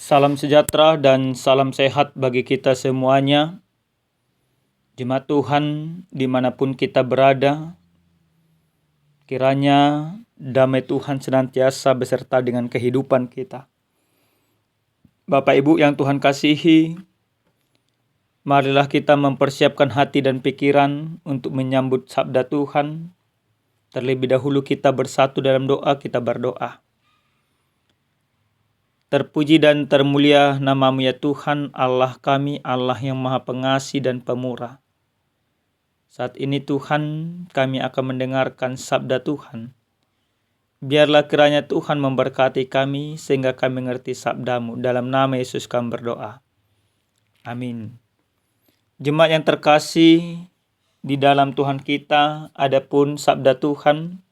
Salam sejahtera dan salam sehat bagi kita semuanya. Jemaat Tuhan dimanapun kita berada, kiranya damai Tuhan senantiasa beserta dengan kehidupan kita. Bapak Ibu yang Tuhan kasihi, marilah kita mempersiapkan hati dan pikiran untuk menyambut sabda Tuhan. Terlebih dahulu kita bersatu dalam doa, kita berdoa. Terpuji dan termulia nama-Mu ya Tuhan, Allah kami, Allah yang Maha Pengasih dan Pemurah. Saat ini Tuhan, kami akan mendengarkan sabda Tuhan. Biarlah kiranya Tuhan memberkati kami sehingga kami mengerti sabda-Mu. Dalam nama Yesus kami berdoa. Amin. Jemaat yang terkasih di dalam Tuhan kita, adapun sabda Tuhan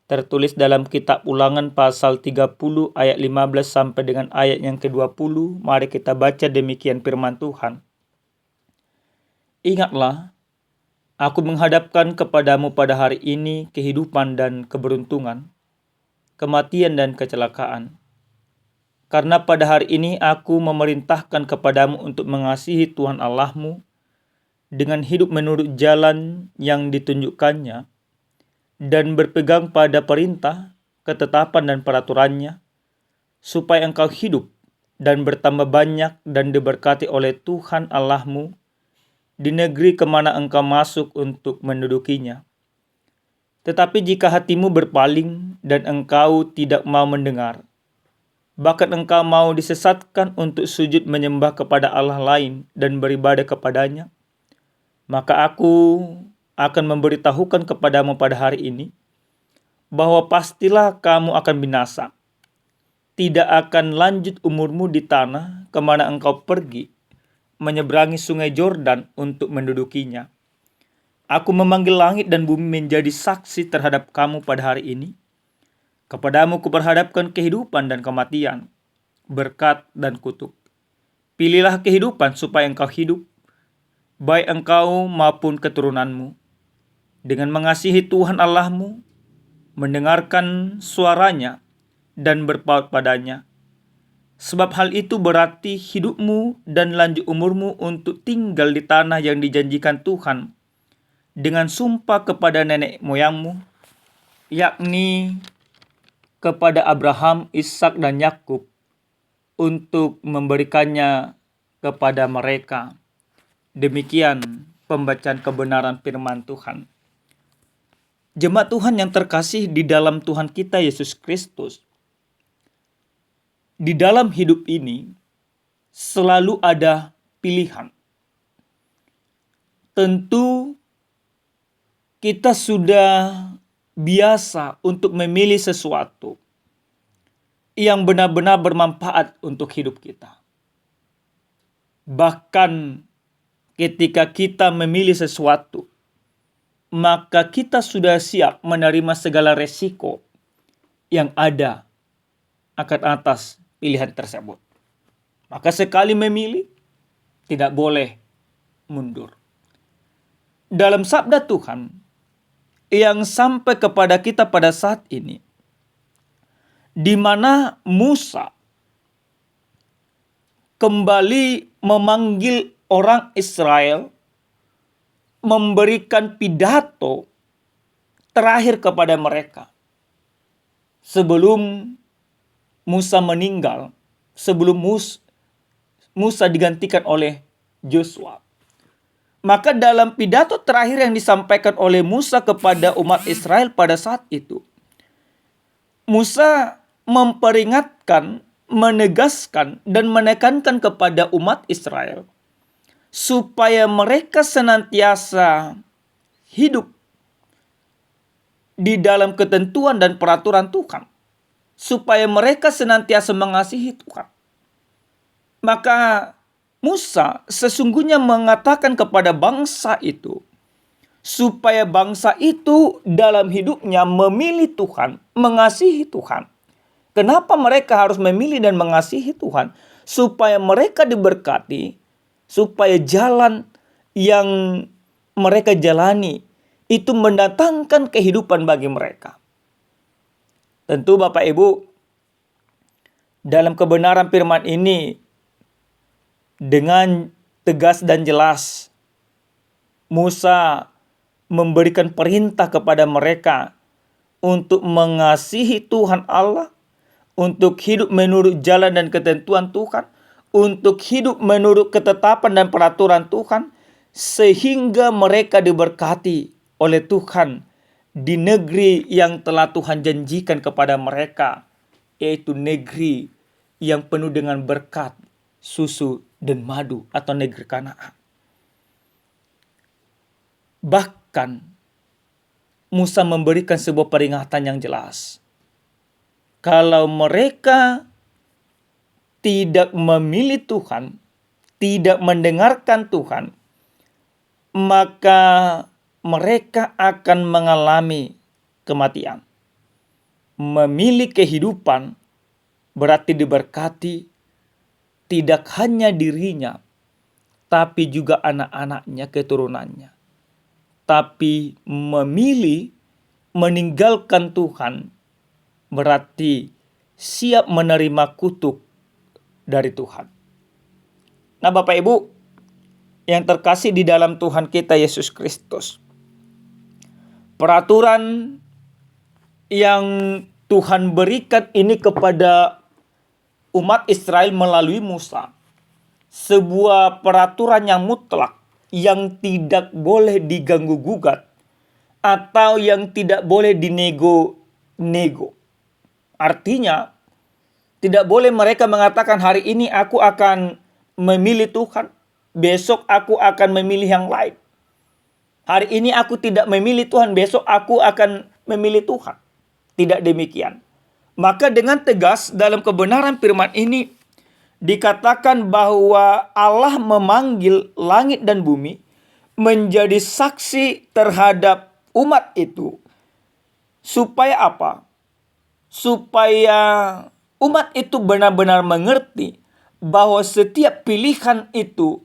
tertulis dalam kitab Ulangan pasal 30 ayat 15 sampai dengan ayat yang ke-20. Mari kita baca demikian firman Tuhan. Ingatlah, aku menghadapkan kepadamu pada hari ini kehidupan dan keberuntungan, kematian dan kecelakaan. Karena pada hari ini aku memerintahkan kepadamu untuk mengasihi Tuhan Allahmu dengan hidup menurut jalan yang ditunjukkannya, dan berpegang pada perintah, ketetapan dan peraturannya, supaya engkau hidup dan bertambah banyak dan diberkati oleh Tuhan Allahmu di negeri kemana engkau masuk untuk mendudukinya. Tetapi jika hatimu berpaling dan engkau tidak mau mendengar, bahkan engkau mau disesatkan untuk sujud menyembah kepada Allah lain dan beribadah kepadanya, maka aku akan memberitahukan kepadamu pada hari ini bahwa pastilah kamu akan binasa. Tidak akan lanjut umurmu di tanah kemana engkau pergi menyeberangi sungai Yordan untuk mendudukinya. Aku memanggil langit dan bumi menjadi saksi terhadap kamu pada hari ini. Kepadamu kuperhadapkan kehidupan dan kematian, berkat dan kutuk. Pilihlah kehidupan supaya engkau hidup, baik engkau maupun keturunanmu, dengan mengasihi Tuhan Allahmu, mendengarkan suaranya, dan berpaut padanya. Sebab hal itu berarti hidupmu dan lanjut umurmu untuk tinggal di tanah yang dijanjikan Tuhan dengan sumpah kepada nenek moyangmu, yakni kepada Abraham, Ishak dan Yakub, untuk memberikannya kepada mereka. Demikian pembacaan kebenaran firman Tuhan. Jemaat Tuhan yang terkasih di dalam Tuhan kita Yesus Kristus, di dalam hidup ini selalu ada pilihan. Tentu kita sudah biasa untuk memilih sesuatu yang benar-benar bermanfaat untuk hidup kita. Bahkan ketika kita memilih sesuatu, maka kita sudah siap menerima segala resiko yang ada akan atas pilihan tersebut. Maka sekali memilih, tidak boleh mundur. Dalam sabda Tuhan yang sampai kepada kita pada saat ini, di mana Musa kembali memanggil orang Israel, memberikan pidato terakhir kepada mereka sebelum Musa meninggal, sebelum Musa digantikan oleh Joshua. Maka dalam pidato terakhir yang disampaikan oleh Musa kepada umat Israel pada saat itu, Musa memperingatkan, menegaskan dan menekankan kepada umat Israel supaya mereka senantiasa hidup di dalam ketentuan dan peraturan Tuhan, supaya mereka senantiasa mengasihi Tuhan. Maka Musa sesungguhnya mengatakan kepada bangsa itu, supaya bangsa itu dalam hidupnya memilih Tuhan, mengasihi Tuhan. Kenapa mereka harus memilih dan mengasihi Tuhan? Supaya mereka diberkati, supaya jalan yang mereka jalani itu mendatangkan kehidupan bagi mereka. Tentu Bapak Ibu, Dalam kebenaran firman ini, dengan tegas dan jelas, Musa memberikan perintah kepada mereka untuk mengasihi Tuhan Allah, untuk hidup menurut jalan dan ketentuan Tuhan, untuk hidup menurut ketetapan dan peraturan Tuhan, sehingga mereka diberkati oleh Tuhan di negeri yang telah Tuhan janjikan kepada mereka, yaitu negeri yang penuh dengan berkat, susu dan madu, atau negeri Kanaan. Bahkan Musa memberikan sebuah peringatan yang jelas. Kalau mereka tidak memilih Tuhan, tidak mendengarkan Tuhan, maka mereka akan mengalami kematian. Memilih kehidupan berarti diberkati tidak hanya dirinya, tapi juga anak-anaknya, keturunannya. Tapi memilih meninggalkan Tuhan berarti siap menerima kutuk dari Tuhan. Nah, Bapak Ibu yang terkasih di dalam Tuhan kita Yesus Kristus, peraturan yang Tuhan berikan ini kepada umat Israel melalui Musa, sebuah peraturan yang mutlak, yang tidak boleh diganggu-gugat, atau yang tidak boleh dinego-nego. Artinya, tidak boleh mereka mengatakan, hari ini aku akan memilih Tuhan, besok aku akan memilih yang lain. Hari ini aku tidak memilih Tuhan, besok aku akan memilih Tuhan. Tidak demikian. Maka dengan tegas dalam kebenaran firman ini, dikatakan bahwa Allah memanggil langit dan bumi menjadi saksi terhadap umat itu. Supaya apa? Supaya umat itu benar-benar mengerti bahwa setiap pilihan itu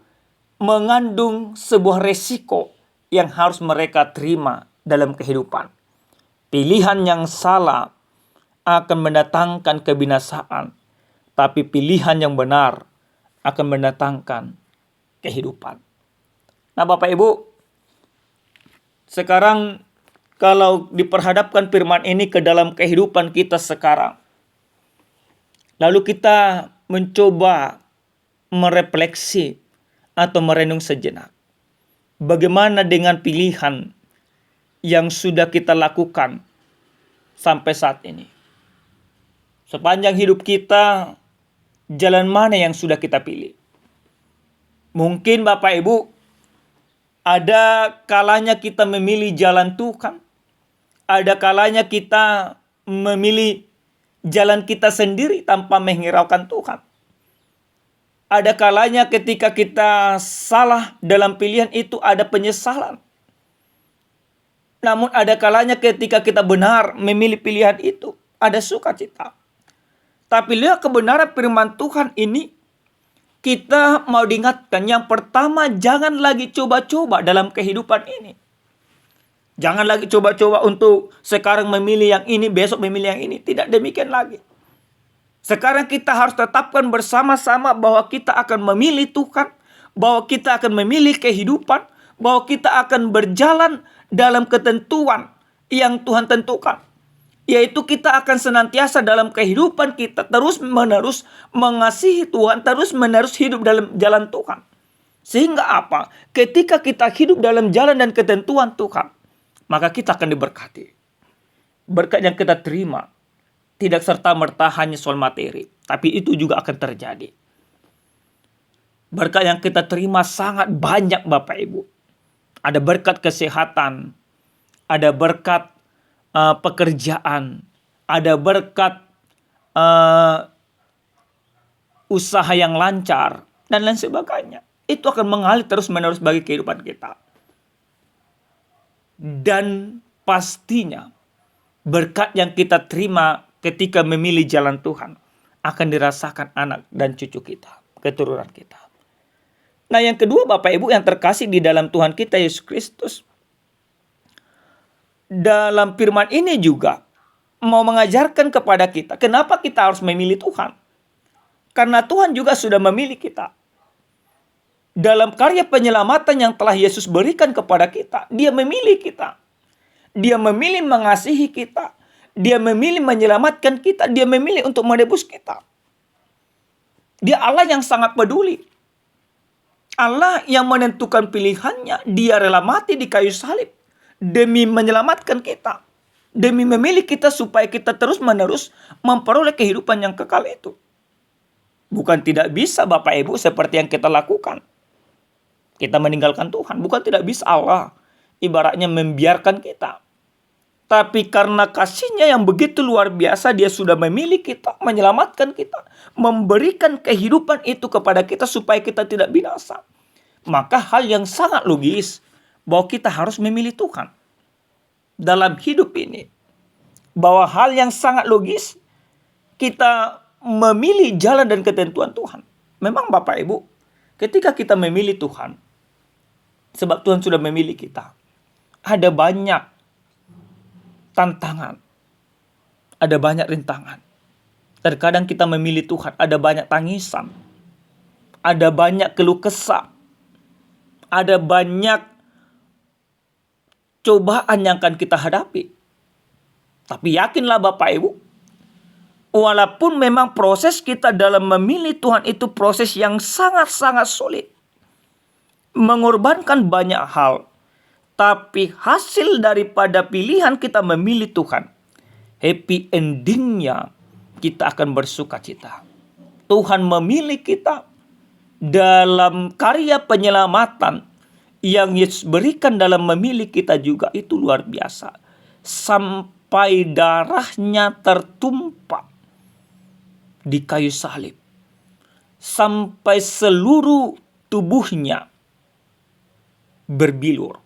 mengandung sebuah resiko yang harus mereka terima dalam kehidupan. Pilihan yang salah akan mendatangkan kebinasaan, tapi pilihan yang benar akan mendatangkan kehidupan. Nah, Bapak Ibu, sekarang kalau diperhadapkan firman ini ke dalam kehidupan kita sekarang, lalu kita mencoba merefleksi atau merenung sejenak. Bagaimana dengan pilihan yang sudah kita lakukan sampai saat ini? Sepanjang hidup kita, jalan mana yang sudah kita pilih? Mungkin Bapak Ibu, ada kalanya kita memilih jalan Tuhan. Ada kalanya kita memilih jalan kita sendiri tanpa menghiraukan Tuhan. Ada kalanya ketika kita salah dalam pilihan itu ada penyesalan. Namun ada kalanya ketika kita benar memilih pilihan itu ada sukacita. Tapi lihat kebenaran firman Tuhan ini, kita mau diingatkan, yang pertama, jangan lagi coba-coba dalam kehidupan ini. Jangan lagi coba-coba untuk sekarang memilih yang ini, besok memilih yang ini. Tidak demikian lagi. Sekarang kita harus tetapkan bersama-sama bahwa kita akan memilih Tuhan, bahwa kita akan memilih kehidupan, bahwa kita akan berjalan dalam ketentuan yang Tuhan tentukan. Yaitu kita akan senantiasa dalam kehidupan kita terus-menerus mengasihi Tuhan, terus-menerus hidup dalam jalan Tuhan. Sehingga apa? Ketika kita hidup dalam jalan dan ketentuan Tuhan, maka kita akan diberkati. Berkat yang kita terima tidak serta-merta hanya soal materi, tapi itu juga akan terjadi. Berkat yang kita terima sangat banyak, Bapak Ibu. Ada berkat kesehatan, ada berkat pekerjaan, ada berkat usaha yang lancar, dan lain sebagainya. Itu akan mengalir terus-menerus bagi kehidupan kita. Dan pastinya berkat yang kita terima ketika memilih jalan Tuhan akan dirasakan anak dan cucu kita, keturunan kita. Nah, yang kedua, Bapak Ibu yang terkasih di dalam Tuhan kita Yesus Kristus, dalam firman ini juga mau mengajarkan kepada kita kenapa kita harus memilih Tuhan. Karena Tuhan juga sudah memilih kita. Dalam karya penyelamatan yang telah Yesus berikan kepada kita, Dia memilih kita. Dia memilih mengasihi kita. Dia memilih menyelamatkan kita. Dia memilih untuk menebus kita. Dia Allah yang sangat peduli. Allah yang menentukan pilihannya. Dia rela mati di kayu salib demi menyelamatkan kita. Demi memilih kita supaya kita terus-menerus memperoleh kehidupan yang kekal itu. Bukan tidak bisa Bapak Ibu seperti yang kita lakukan. Kita meninggalkan Tuhan. Bukan tidak bisa Allah ibaratnya membiarkan kita. Tapi karena kasih-Nya yang begitu luar biasa, Dia sudah memilih kita, menyelamatkan kita, memberikan kehidupan itu kepada kita supaya kita tidak binasa. Maka hal yang sangat logis bahwa kita harus memilih Tuhan dalam hidup ini. Bahwa hal yang sangat logis kita memilih jalan dan ketentuan Tuhan. Memang Bapak Ibu, ketika kita memilih Tuhan, sebab Tuhan sudah memilih kita, ada banyak tantangan, ada banyak rintangan. Terkadang kita memilih Tuhan, ada banyak tangisan, ada banyak keluh kesah, ada banyak cobaan yang akan kita hadapi. Tapi yakinlah Bapak Ibu, walaupun memang proses kita dalam memilih Tuhan itu proses yang sangat-sangat sulit, mengorbankan banyak hal, tapi hasil daripada pilihan kita memilih Tuhan, happy endingnya kita akan bersuka cita. Tuhan memilih kita dalam karya penyelamatan yang Yesus berikan dalam memilih kita juga itu luar biasa. Sampai darahnya tertumpah di kayu salib. Sampai seluruh tubuhnya berbilur.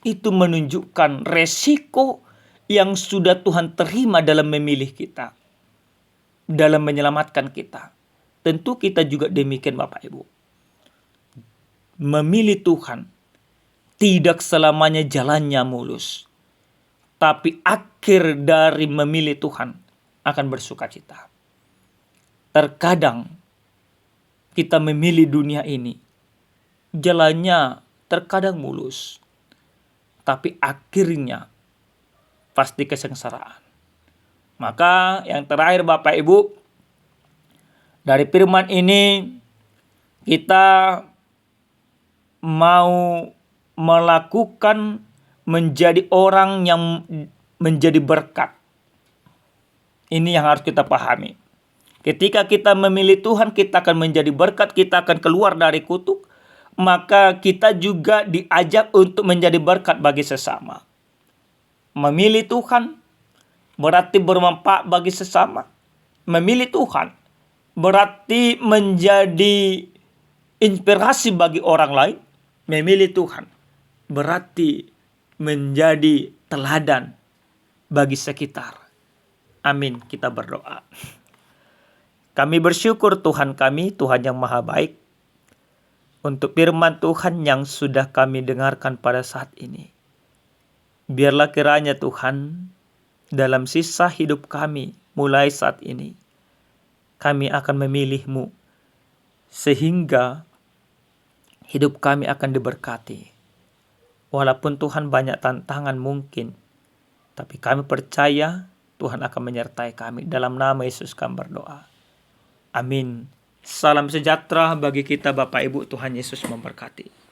Itu menunjukkan resiko yang sudah Tuhan terima dalam memilih kita, dalam menyelamatkan kita. Tentu kita juga demikian Bapak Ibu. Memilih Tuhan tidak selamanya jalannya mulus, tapi akhir dari memilih Tuhan akan bersuka cita. Terkadang kita memilih dunia ini, jalannya terkadang mulus, tapi akhirnya pasti kesengsaraan. Maka yang terakhir Bapak Ibu, dari firman ini kita mau melakukan menjadi orang yang menjadi berkat. Ini yang harus kita pahami. Ketika kita memilih Tuhan, kita akan menjadi berkat, kita akan keluar dari kutuk. Maka kita juga diajak untuk menjadi berkat bagi sesama. Memilih Tuhan berarti bermanfaat bagi sesama. Memilih Tuhan berarti menjadi inspirasi bagi orang lain. Memilih Tuhan berarti menjadi teladan bagi sekitar. Amin. Kita berdoa. Kami bersyukur Tuhan kami, Tuhan yang maha baik, untuk firman Tuhan yang sudah kami dengarkan pada saat ini. Biarlah kiranya Tuhan, dalam sisa hidup kami mulai saat ini, kami akan memilih-Mu, sehingga hidup kami akan diberkati. Walaupun Tuhan banyak tantangan mungkin, tapi kami percaya Tuhan akan menyertai kami. Dalam nama Yesus kami berdoa. Amin. Salam sejahtera bagi kita Bapak Ibu, Tuhan Yesus memberkati.